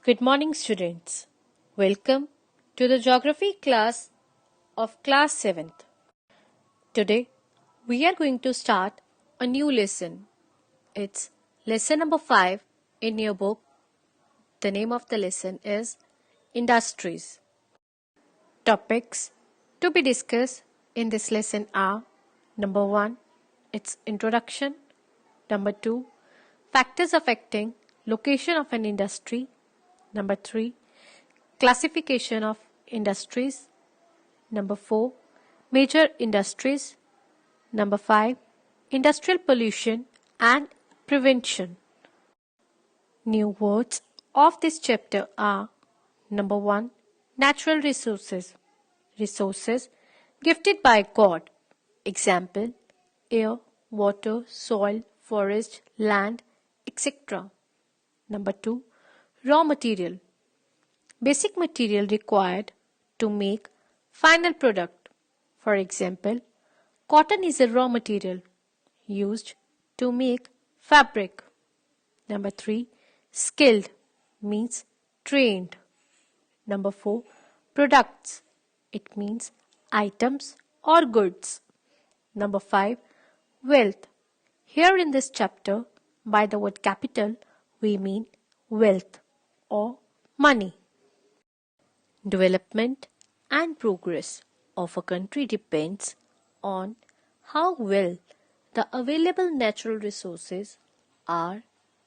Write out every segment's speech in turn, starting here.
Good morning, students. Welcome to the geography class of class 7th. Today, we are going to start a new lesson. It's lesson number 5 in your book. The name of the lesson is Industries. Topics to be discussed in this lesson are: number 1, its introduction; number 2, factors affecting location of an industry; number 3, classification of industries; number 4, major industries; number 5, industrial pollution and prevention. New words of this chapter are: number 1, natural resources. Resources gifted by God. Example: air, water, soil, forest, land, etc. Number 2, raw material. Basic material required to make final product. For example, cotton is a raw material used to make fabric. Number 3, skilled means trained. Number 4, products. It means items or goods. Number 5, wealth. Here in this chapter, by the word capital, we mean wealth or money. Development and progress of a country depends on how well the available natural resources are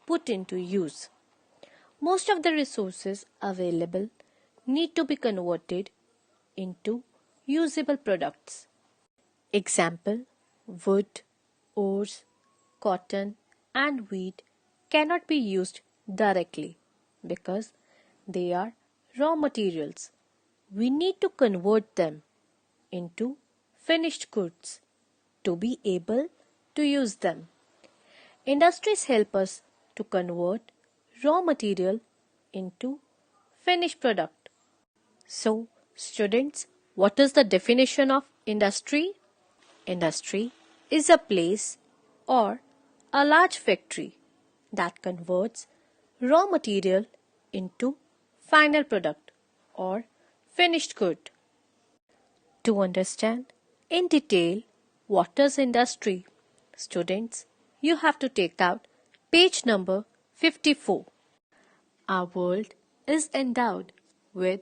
put into use. Most of the resources available need to be converted into usable products. Example: wood, ores, cotton and wheat cannot be used directly because they are raw materials. We need to convert them into finished goods to be able to use them. Industries help us to convert raw material into finished product. So, students, what is the definition of industry? Industry is a place or a large factory that converts raw material into final product or finished good. To understand in detail what is industry, students, you have to take out page number 54. Our world is endowed with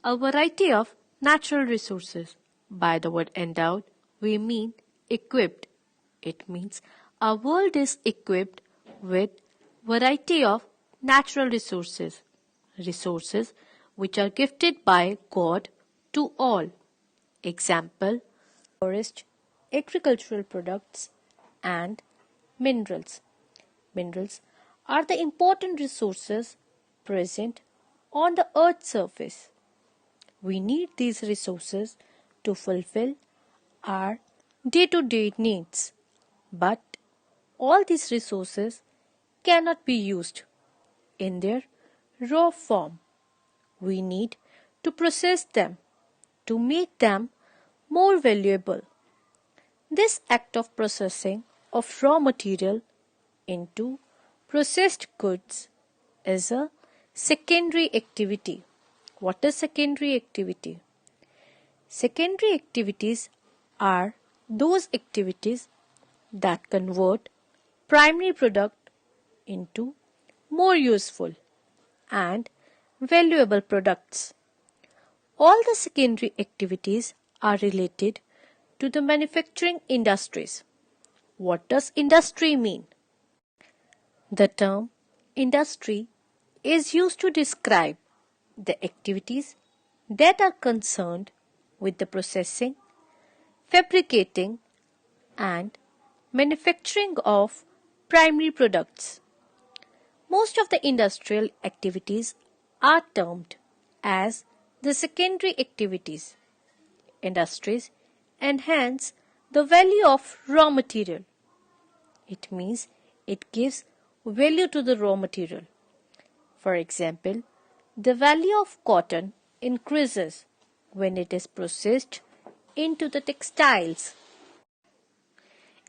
a variety of natural resources. By the word endowed, we mean equipped. It means our world is equipped with variety of natural resources. Resources which are gifted by God to all. Example: forest, agricultural products and minerals. Minerals are the important resources present on the earth's surface. We need these resources to fulfill our day-to-day needs. But all these resources cannot be used in their raw form. We need to process them to make them more valuable. This act of processing of raw material into processed goods is a secondary activity. What is secondary activity? Secondary activities are those activities that convert primary product into more useful and valuable products. All the secondary activities are related to the manufacturing industries. What does industry mean? The term industry is used to describe the activities that are concerned with the processing, fabricating and manufacturing of primary products. Most of the industrial activities are termed as the secondary activities. Industries enhance the value of raw material. It means it gives value to the raw material. For example, the value of cotton increases when it is processed into the textiles.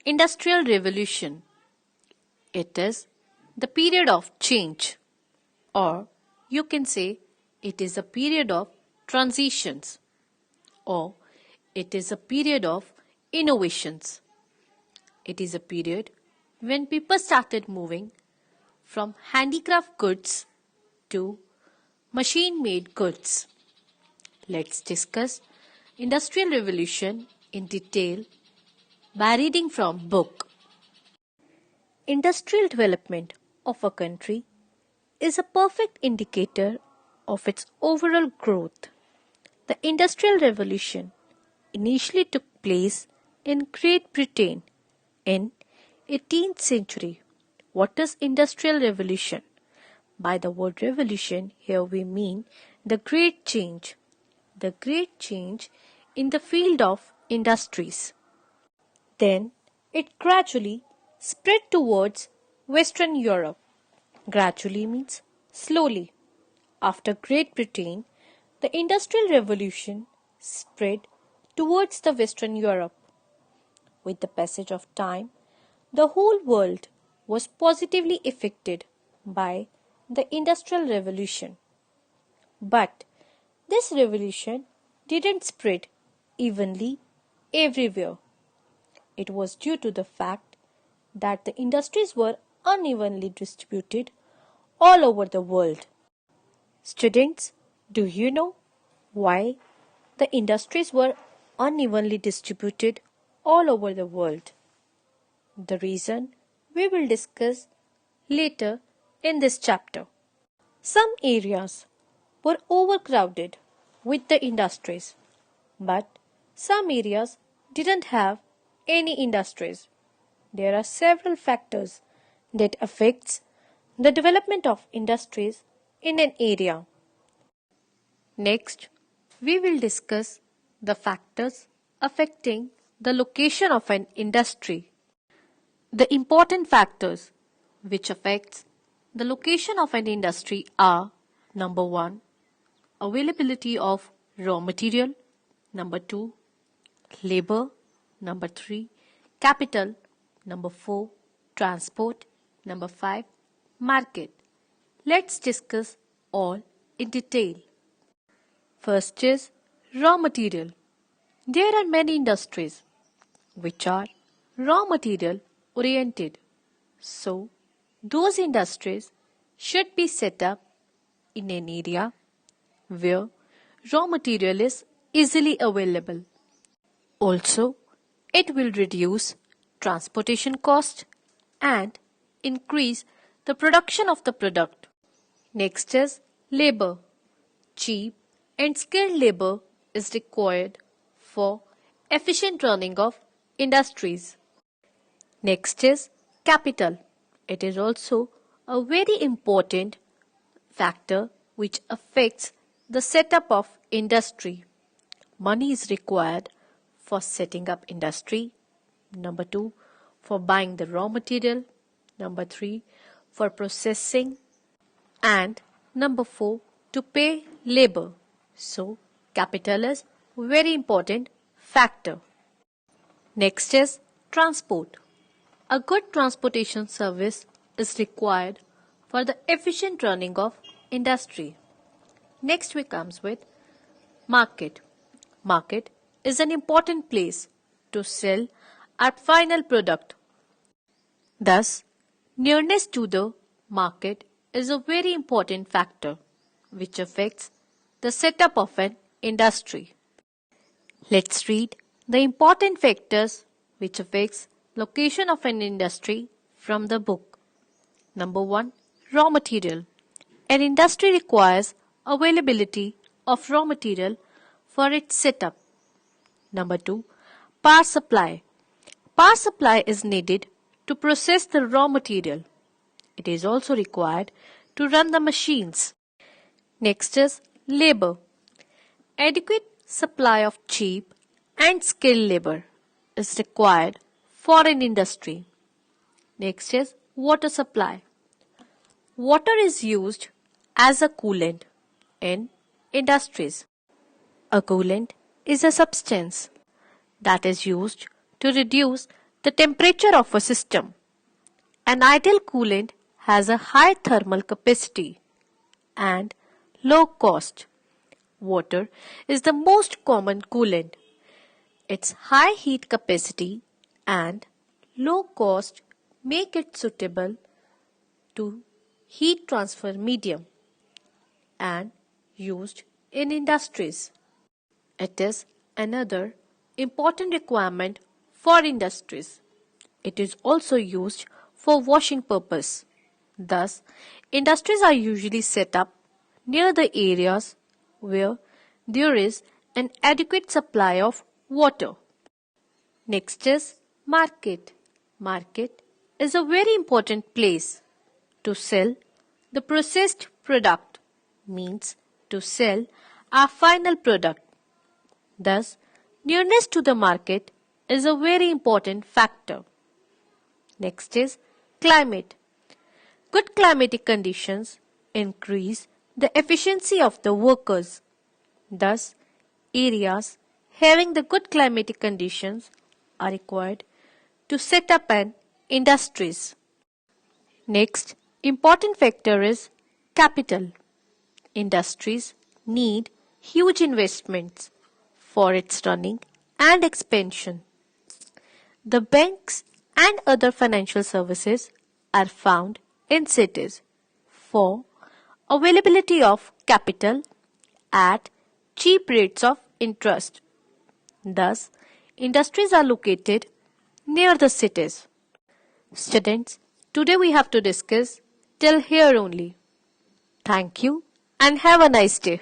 Industrial Revolution. It is the period of change or you can say it is a period of transitions, or it is a period of innovations. It is a period when people started moving from handicraft goods to machine-made goods. Let's discuss Industrial Revolution in detail by reading from book. Industrial development of a country is a perfect indicator of its overall growth. The Industrial Revolution initially took place in Great Britain in 18th century. What is Industrial Revolution? By the word revolution, here we mean the great change. The great change in the field of industries. Then it gradually spread towards Western Europe. Gradually means slowly. After Great Britain, the Industrial Revolution spread towards the Western Europe. With the passage of time, the whole world was positively affected by the Industrial Revolution. But this revolution didn't spread evenly everywhere. It was due to the fact that the industries were unevenly distributed all over the world. Students, do you know why the industries were unevenly distributed all over the world? The reason we will discuss later in this chapter. Some areas were overcrowded with the industries, but some areas didn't have any industries. There are several factors that affects the development of industries in an area. Next, we will discuss the factors affecting the location of an industry. The important factors which affects the location of an industry are: number 1, availability of raw material; number 2, labor; number 3, capital; number 4, transport; number 5, market. Let's discuss all in detail. First is raw material. There are many industries which are raw material oriented. So, those industries should be set up in an area where raw material is easily available. Also, it will reduce transportation cost and increase the production of the product. Next is labor. Cheap and skilled labor is required for efficient running of industries. Next is capital. It is also a very important factor which affects the setup of industry. Money is required for setting up industry. Number 2, for buying the raw material. Number 3, for processing. And number 4, to pay labor. So, capital is a very important factor. Next is transport. A good transportation service is required for the efficient running of industry. Next we comes with market. Market is an important place to sell our final product. Thus, nearness to the market is a very important factor which affects the setup of an industry. Let's read the important factors which affects location of an industry from the book. Number 1, raw material. An industry requires availability of raw material for its setup. Number 2, power supply. Power supply is needed to process the raw material. It is also required to run the machines. Next is labor. Adequate supply of cheap and skilled labor is required for an industry. Next is water supply. Water is used as a coolant in industries. A coolant is a substance that is used to reduce the temperature of a system. An ideal coolant has a high thermal capacity and low cost. Water is the most common coolant. Its high heat capacity and low cost make it suitable to heat transfer medium and used in industries. It is another important requirement for industries. It is also used for washing purpose. Thus, industries are usually set up near the areas where there is an adequate supply of water. Next is market. Market is a very important place to sell the processed product, means to sell our final product. Thus, nearness to the market is a very important factor. Next is climate. Good climatic conditions increase the efficiency of the workers. Thus, areas having the good climatic conditions are required to set up an industries. Next important factor is capital. Industries need huge investments for its running and expansion. The banks and other financial services are found in cities for availability of capital at cheap rates of interest. Thus, industries are located near the cities. Students, today we have to discuss till here only. Thank you and have a nice day.